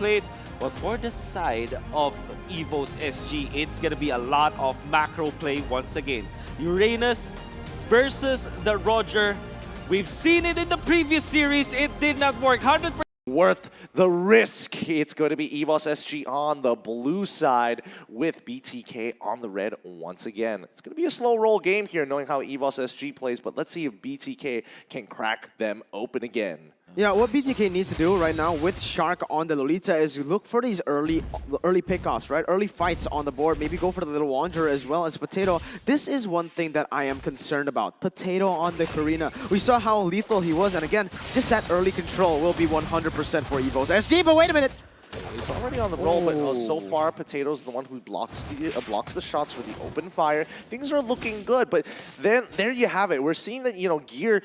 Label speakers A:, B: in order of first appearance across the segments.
A: played. But for the side of EVOS SG, it's going to be a lot of macro play once again. Uranus versus the Roger. We've seen it in the previous series. It did not work. 100%.
B: Worth the risk. It's going to be EVOS SG on the blue side with BTK on the red once again. It's going to be a slow roll game here knowing how EVOS SG plays, but let's see if BTK can crack them open again.
C: Yeah, what BTK needs to do right now with Shark on the Lolita is look for these early pickoffs, right? Early fights on the board. Maybe go for the little Wanderer as well as Potato. This is one thing that I am concerned about. Potato on the Karina. We saw how lethal he was, and again, just that early control will be 100% for EVOS SG. But wait a minute.
B: He's already on the roll, but so far Potato's the one who blocks the shots for the open fire. Things are looking good, but then there you have it. We're seeing that, you know, Gear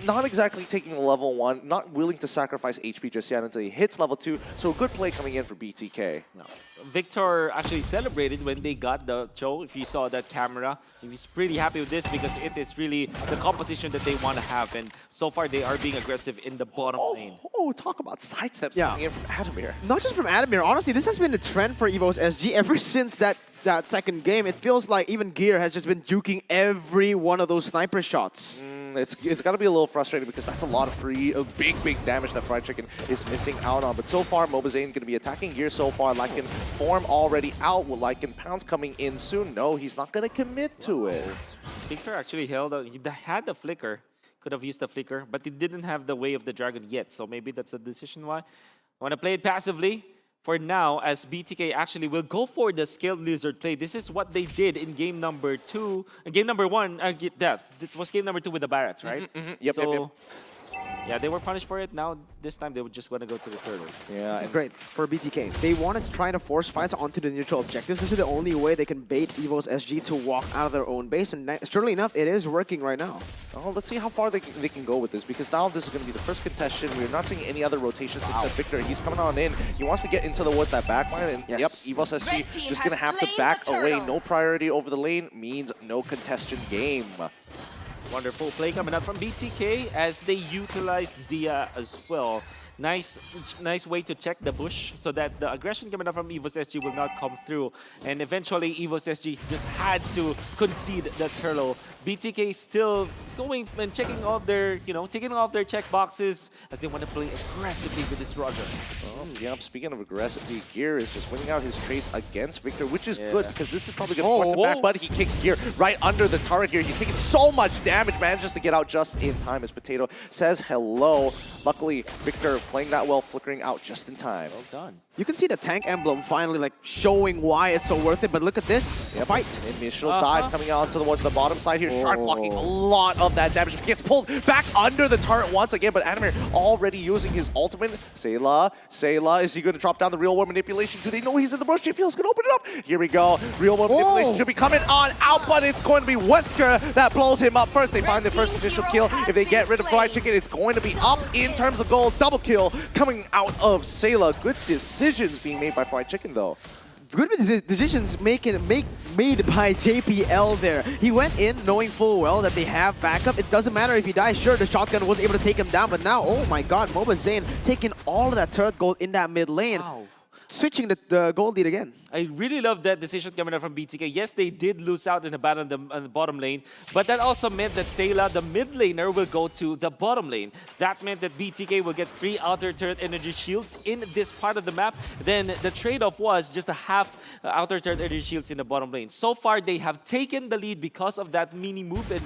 B: not exactly taking level 1, not willing to sacrifice HP just yet until he hits level 2. So a good play coming in for BTK.
A: No. Victor actually celebrated when they got the Cho. If you saw that camera, he's pretty happy with this because it is really the composition that they want to have. And so far, they are being aggressive in the bottom lane.
B: Oh, talk about sidesteps coming in from Adamir.
C: Not just from Adamir. Honestly, this has been a trend for EVOS SG ever since that second game. It feels like even Gear has just been juking every one of those sniper shots.
B: It's got to be a little frustrating because that's a lot of big damage that Fried Chicken is missing out on. But so far, Mobazane going to be attacking Gear so far. Lycan form already out with Lycan Pounce coming in soon. No, he's not going to commit to it.
A: Victor actually held out. He had the flicker. Could have used the flicker, but he didn't have the Way of the Dragon yet. So maybe that's the decision why. I want to play it passively. For now, as BTK actually will go for the Scaled Lizard play. This is what they did in game number 2. Game number 1, it was game number 2 with the Barretts, right?
B: Yep.
A: Yeah, they were punished for it. Now, this time, they would just want to go to the turtle.
C: Yeah, this is great for BTK. They want to try to force fights onto the neutral objectives. This is the only way they can bait EVOS SG to walk out of their own base. And surely enough, it is working right now.
B: Oh, let's see how far they can go with this, because now this is going to be the first contestation. We're not seeing any other rotations except Victor. He's coming on in. He wants to get into the woods, that backline, and yep, EVOS SG just going to have to back away. No priority over the lane means no contestation game.
A: Wonderful play coming up from BTK as they utilized Zia as well. Nice way to check the bush so that the aggression coming up from EVOS SG will not come through. And eventually, EVOS SG just had to concede the turtle. BTK still going and checking off their, taking off their check boxes as they want to play aggressively with this Roger.
B: Yeah, speaking of aggressively, Gear is just winning out his trades against Victor, which is good because this is probably going to force him back, but he kicks Gear right under the turret here. He's taking so much damage, manages to get out just in time as Potato says hello. Luckily, Victor playing that well, flickering out just in time.
A: Well done.
C: You can see the tank emblem finally showing why it's so worth it, but look at this fight.
B: Initial dive coming out towards the bottom side here. Shark blocking a lot of that damage. Gets pulled back under the turret once again, but Adamir already using his ultimate. Sayla, is he going to drop down the real world manipulation? Do they know he's in the brush? JPL's going to open it up. Here we go. Real world manipulation should be coming on out, but it's going to be Wesker that blows him up first. They find their first initial kill. If they get rid of Fried Chicken, it's going to be up in terms of gold. Double kill coming out of Sayla. Good decisions being made by Fried Chicken, though.
C: Good decisions made by JPL there. He went in knowing full well that they have backup. It doesn't matter if he dies. Sure, the shotgun was able to take him down, but now, oh my god, Mobazane taking all of that turret gold in that mid lane. Wow. Switching the gold lead again.
A: I really love that decision coming out from BTK. Yes, they did lose out in the battle on the bottom lane, but that also meant that Sayla, the mid laner, will go to the bottom lane. That meant that BTK will get 3 outer turret energy shields in this part of the map. Then the trade-off was just a half outer turret energy shields in the bottom lane. So far, they have taken the lead because of that mini move, and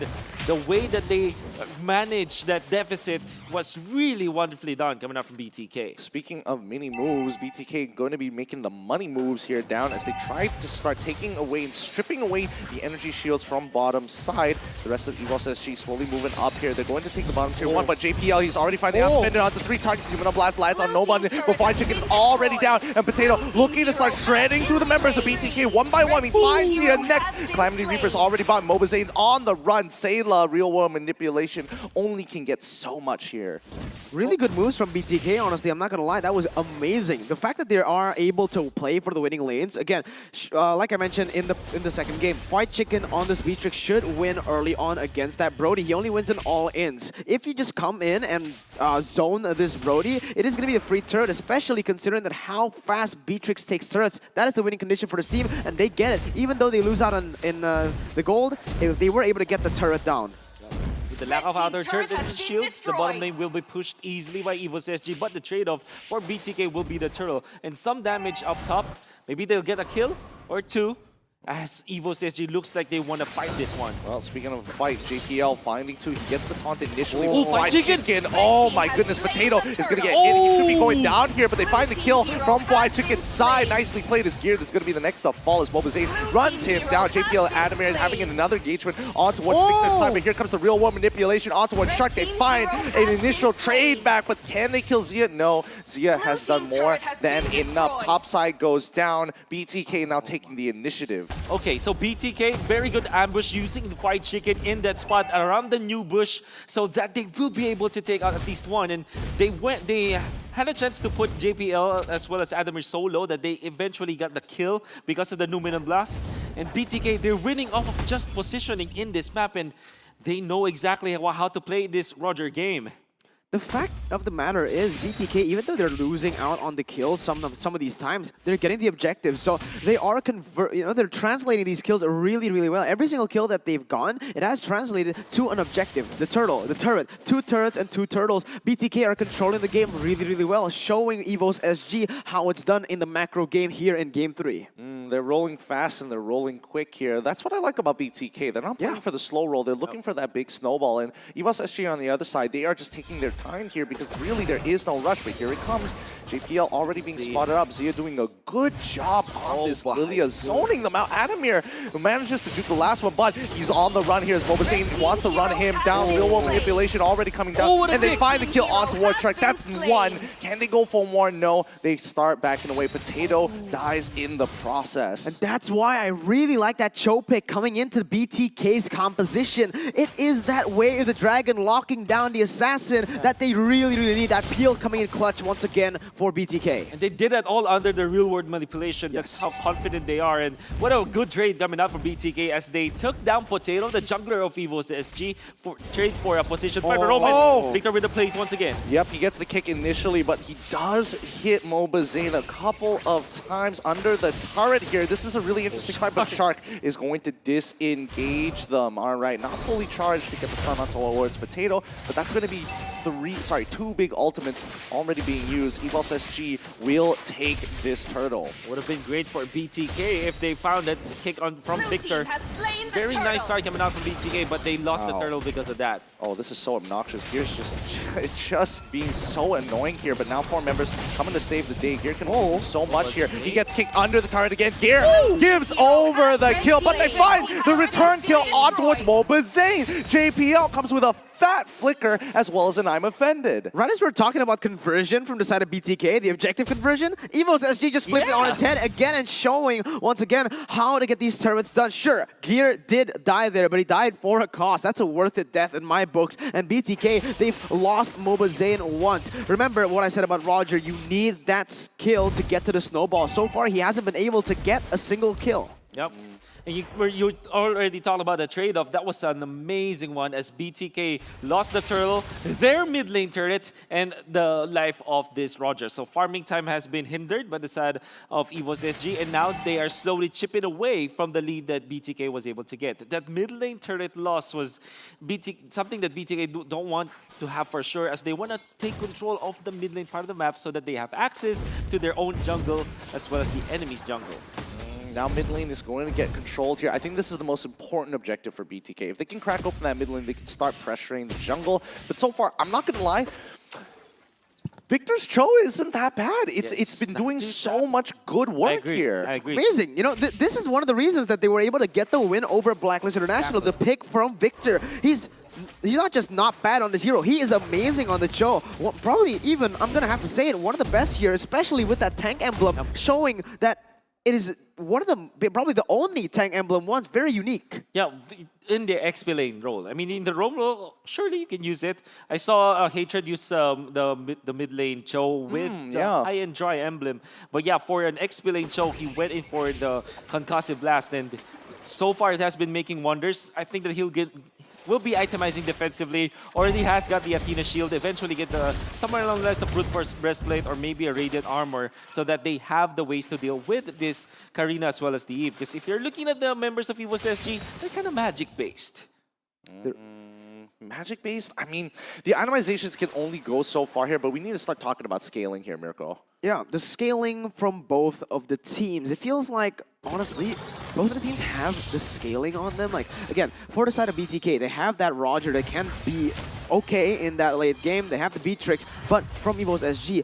A: the way that they managed that deficit was really wonderfully done coming out from BTK.
B: Speaking of mini moves, BTK going to be making the money moves here down as they try to start taking away and stripping away the energy shields from bottom side. The rest of EVOS SG slowly moving up here. They're going to take the bottom tier 1, but JPL, he's already finding out defender onto 3 targets. Lumina Blast lands on nobody, but Fried Chicken is already down, and Potato looking to start shredding through the members of BTK one by one. He finds here next. Calamity Reaper's already bought. Mobazane's on the run. Sayla, real world manipulation, only can get so much here.
C: Really good moves from BTK, honestly. I'm not going to lie. That was amazing. The fact that they're are able to play for the winning lanes. Again, like I mentioned in the second game, Fight Chicken on this Beatrix should win early on against that Brody. He only wins in all-ins. If you just come in and zone this Brody, it is going to be the free turret, especially considering that how fast Beatrix takes turrets. That is the winning condition for this team, and they get it. Even though they lose out in the gold, they were able to get the turret down.
A: With the lack of outer turret and shields, the bottom lane will be pushed easily by EVOS SG, but the trade-off for BTK will be the turtle. And some damage up top. Maybe they'll get a kill or two, as EVOS SG looks like they want to fight this one.
B: Well, speaking of fight, JPL finding two. He gets the taunt initially.
A: Oh, Fight Chicken!
B: Oh my goodness, Potato is going to get hit. He should be going down here, but they find the kill from Fight Chicken's side. Nicely played. His gear that's going to be the next to fall as Mobazane runs him down. JPL Adamir having another engagement on towards Victor's side, but here comes the real world manipulation on towards Shark. They find an initial trade back, but can they kill Zia? No, Zia has done more than enough. Top side goes down. BTK now taking the initiative.
A: Okay, so BTK, very good ambush using the Fight Chicken in that spot around the new bush so that they will be able to take out at least one. And they had a chance to put JPL as well as Adamir so low that they eventually got the kill because of the Numinum Blast. And BTK, they're winning off of just positioning in this map, and they know exactly how to play this Roger game.
C: The fact of the matter is, BTK, even though they're losing out on the kills some of these times, they're getting the objectives. So they are they're translating these kills really, really well. Every single kill that they've gotten, it has translated to an objective. The turret, 2 turrets and 2 turtles. BTK are controlling the game really, really well, showing EVOS SG how it's done in the macro game here in Game 3.
B: They're rolling fast and they're rolling quick here. That's what I like about BTK. They're not playing for the slow roll. They're looking for that big snowball. And EVOS SG on the other side, they are just taking their time here because really there is no rush. But here it comes. JPL already being spotted up. Zia doing a good job on this Lilia, zoning them out. Adamir manages to juke the last one, but he's on the run here as Mobazane wants to run him down. Real world manipulation already coming down. And they find the kill on towards Shark. That's one. Can they go for more? No. They start backing away. Potato dies in the process.
C: And that's why I really like that Cho pick coming into BTK's composition. It is that way of the dragon locking down the assassin that they really, really need. That peel coming in clutch once again for BTK.
A: And they did that all under the real world manipulation. That's how confident they are. And what a good trade coming out from BTK as they took down Potato, the jungler of EVOS SG, for trade for a position. Victor with the plays once again.
B: Yep, he gets the kick initially, but he does hit Mobazane a couple of times under the turret here. This is a really interesting fight, but Shark is going to disengage them. All right, not fully charged to get the stun on towards Potato, but that's going to be 2 big ultimates already being used. EVOS SG will take this turtle.
A: Would have been great for BTK if they found that kick on from Victor. Very nice start coming out from BTK, but they lost the turtle because of that.
B: Oh, this is so obnoxious. Gear's just being so annoying here, but now 4 members coming to save the day. Gear can do so much here. He gets kicked under the turret again. Gear gives over the kill, but they find the return kill on towards Mobazane. JPL comes with a fat flicker as well as an I'm offended.
C: Right as we're talking about conversion from the side of BTK, the objective conversion, EVOS SG just flipped it on its head again and showing once again how to get these turrets done. Sure, Gear did die there, but he died for a cost. That's a worth it death in my books. And BTK, they've lost Mobazane once. Remember what I said about Roger, you need that kill to get to the snowball. So far, he hasn't been able to get a single kill.
A: Yep. And you already talked about the trade-off. That was an amazing one as BTK lost the turtle, their mid lane turret, and the life of this Roger. So farming time has been hindered by the side of EVOS SG, and now they are slowly chipping away from the lead that BTK was able to get. That mid lane turret loss was something that BTK don't want to have for sure, as they want to take control of the mid lane part of the map so that they have access to their own jungle as well as the enemy's jungle.
B: Now mid lane is going to get controlled here. I think this is the most important objective for BTK. If they can crack open that mid lane, they can start pressuring the jungle. But so far, I'm not going to lie, Victor's Cho isn't that bad. It's been doing so much good work here.
A: I agree.
C: Amazing. You know, this is one of the reasons that they were able to get the win over Blacklist International. The pick from Victor. He's not just not bad on this hero, he is amazing on the Cho. Well, probably even, I'm going to have to say it, one of the best here, especially with that tank emblem, showing that it is one of the, probably the only tank emblem ones, very unique.
A: Yeah, in the XP lane role. I mean, in the roam role, surely you can use it. I saw Hatred use the mid lane Cho with the high and dry emblem. But yeah, for an XP lane Cho, he went in for the concussive blast, and so far it has been making wonders. I think that will be itemizing defensively. Already has got the Athena shield. Eventually get the somewhere along the lines of brute force breastplate or maybe a radiant armor, so that they have the ways to deal with this Karina as well as the Eve. Because if you're looking at the members of EVOS SG, they're kind of magic based.
B: Magic based? I mean, the itemizations can only go so far here, but we need to start talking about scaling here, Mirko.
C: Yeah, the scaling from both of the teams. It feels like, honestly, both of the teams have the scaling on them. Like, again, for the side of BTK, they have that Roger that can be okay in that late game. They have the beat tricks, but from EVOS SG,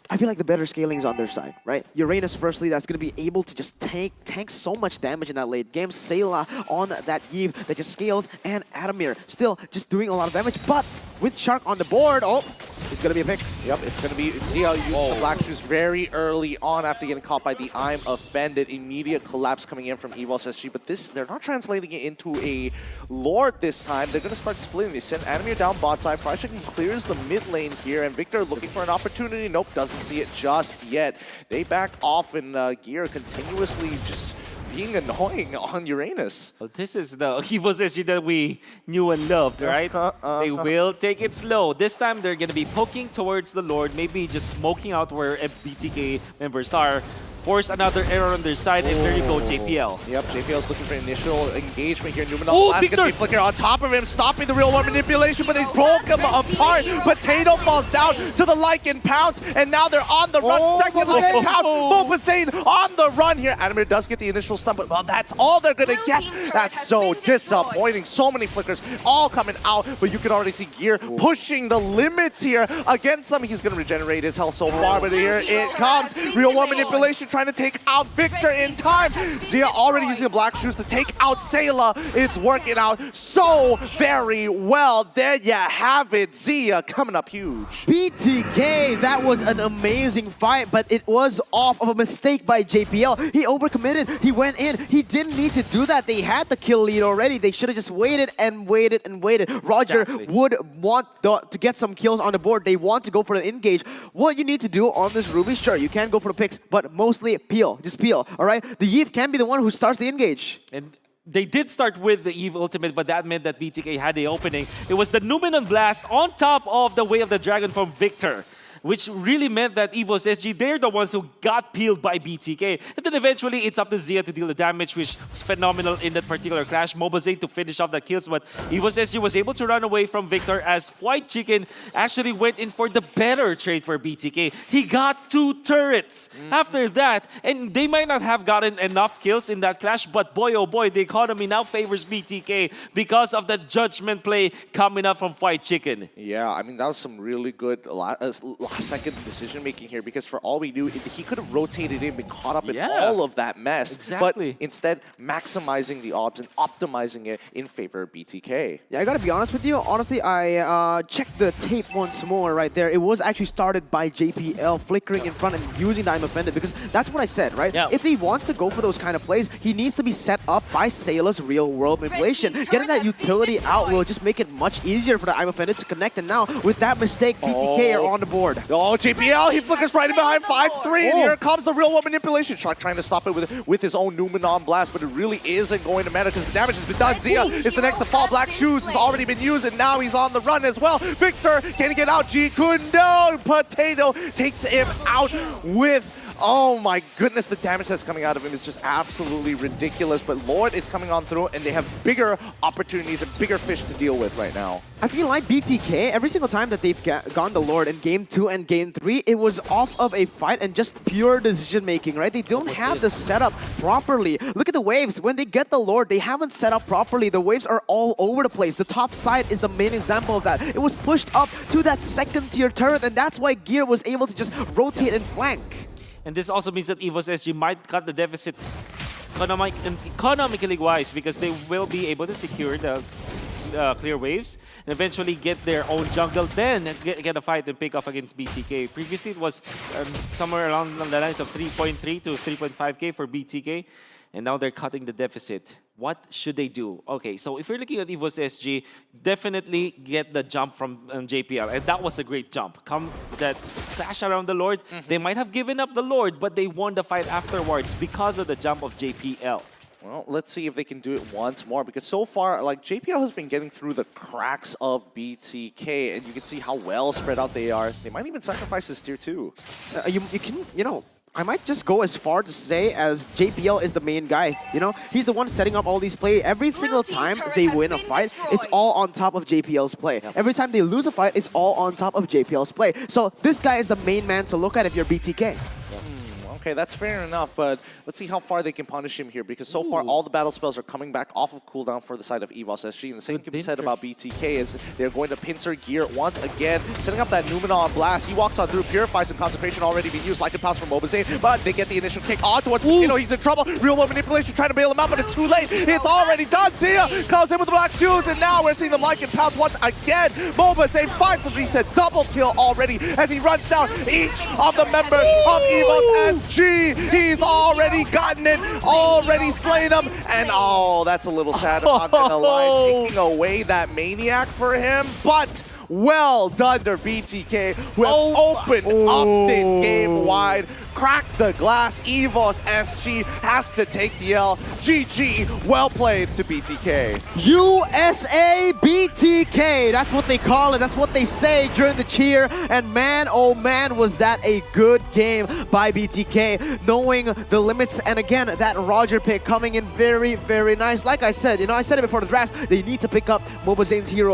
C: I feel like the better scaling is on their side, right? Uranus, firstly, that's going to be able to just tank so much damage in that late game. Sayla on that Eve that just scales, and Adamir still just doing a lot of damage. But with Shark on the board, oh, it's going to be a pick.
B: Yep, it's going to be, see how you use the Black Shoes very early on after getting caught by the I'm Offended. Immediate collapse coming in from EVOS SG, but this, they're not translating it into a Lord this time. They're going to start splitting. They send Adamir down bot side. Friedrichsen clears the mid lane here, and Victor looking for an opportunity. Nope, doesn't see it just yet. They back off, and Gear continuously just being annoying on Uranus.
A: Well, this is the EVOS SG that we knew and loved, right? They will take it slow. This time they're going to be poking towards the Lord, maybe just smoking out where BTK members are. Force another error on their side, and there you go, JPL.
B: Yep, JPL's looking for initial engagement here. Numenal Blast gonna be flickering on top of him, stopping the real world manipulation, but they broke him apart. Potato falls down to the Lycan Pounce, and now they're on the run. Second Lycan Pounce, Mopasane on the run here. Adamir does get the initial stun, but well, that's all they're gonna get. That's so disappointing. So many flickers all coming out, but you can already see Gear pushing the limits here against them. He's gonna regenerate his health so far, but here it comes. Real world manipulation trying to take out Victor in time. Zia already using the Black Shoes to take out Sayla. It's working out so very well. There you have it. Zia coming up huge.
C: BTK, that was an amazing fight, but it was off of a mistake by JPL. He overcommitted. He went in. He didn't need to do that. They had the kill lead already. They should have just waited and waited and waited. Roger would want to get some kills on the board. They want to go for the engage. What you need to do on this Ruby, sure, you can go for the picks, but mostly peel. Just peel, all right? The Eve can be the one who starts the engage.
A: And they did start with the Eve ultimate, but that meant that BTK had the opening. It was the Numenon Blast on top of the Way of the Dragon from Victor, which really meant that EVOS SG, they're the ones who got peeled by BTK. And then eventually, it's up to Zia to deal the damage, which was phenomenal in that particular clash. Mobazane to finish off the kills, but EVOS SG was able to run away from Victor as White Chicken actually went in for the better trade for BTK. He got 2 turrets after that, and they might not have gotten enough kills in that clash, but boy, oh boy, the economy now favors BTK because of the judgment play coming up from White Chicken.
B: Yeah, I mean, that was some really good last-second decision-making here, because for all we knew, he could have rotated in and caught up in all of that mess.
A: Exactly.
B: But instead, maximizing the odds and optimizing it in favor of BTK.
C: Yeah, I gotta be honest with you. Honestly, I checked the tape once more right there. It was actually started by JPL flickering in front and using the I'm Offended, because that's what I said, right?
A: Yeah.
C: If he wants to go for those kind of plays, he needs to be set up by Sayla's real-world manipulation. Getting that utility out will just make it much easier for the I'm Offended to connect, and now, with that mistake, BTK are on the board.
B: Oh, JPL, he flickers right in behind, finds 3, and here comes the real world manipulation. Shark trying to stop it with his own Numenon Blast, but it really isn't going to matter because the damage has been done. Zia is the next to fall. Black Shoes has already been used, and now he's on the run as well. Victor, can he get out? Kundo, Potato takes him out with... Oh my goodness, the damage that's coming out of him is just absolutely ridiculous. But Lord is coming on through, and they have bigger opportunities and bigger fish to deal with right now.
C: I feel like BTK, every single time that they've gone the Lord in Game 2 and Game 3, it was off of a fight and just pure decision-making, right? They don't have the setup properly. Look at the waves. When they get the Lord, they haven't set up properly. The waves are all over the place. The top side is the main example of that. It was pushed up to that second-tier turret, and that's why Gear was able to just rotate and flank.
A: And this also means that EVOS SG might cut the deficit economically wise, because they will be able to secure the clear waves, and eventually get their own jungle, then get a fight and pick off against BTK. Previously, it was somewhere around the lines of 3.3 to 3.5k for BTK, and now they're cutting the deficit. What should they do? Okay, so if you're looking at EVOS SG, definitely get the jump from JPL. And that was a great jump. Come that clash around the Lord. They might have given up the Lord, but they won the fight afterwards because of the jump of JPL.
B: Well, let's see if they can do it once more, because so far, like, JPL has been getting through the cracks of BTK, and you can see how well spread out they are. They might even sacrifice this tier 2.
C: I might just go as far to say as JPL is the main guy. He's the one setting up all these plays. Every single time they win a fight, it's all on top of JPL's play.
B: Yep.
C: Every time they lose a fight, it's all on top of JPL's play. So this guy is the main man to look at if you're BTK.
B: Okay, that's fair enough, but let's see how far they can punish him here, because so far all the battle spells are coming back off of cooldown for the side of EVOS SG, and the same can be said about BTK as they're going to pincer gear once again, setting up that Numina on blast. He walks on through, purifies some concentration already being used, like a pass from Mobazane, but they get the initial kick on towards Potato. He's in trouble. Real world manipulation trying to bail him out, but it's too late. It's already done. Sia comes in with the black shoes, and now we're seeing the like and pounce once again. Mobazane finds the reset, double kill already as he runs down each of the members of EVOS SG. He's already gotten it, already slain him, and oh, that's a little sad. I'm not gonna lie, taking away that maniac for him, but well done to BTK, who have opened up this game wide. Crack the glass. EVOS SG has to take the L. GG, well played to BTK.
C: USA BTK, that's what they call it, that's what they say during the cheer, and man, oh man, was that a good game by BTK, knowing the limits, and again, that Roger pick coming in very, very nice. Like I said, I said it before the draft, they need to pick up Mobazane's hero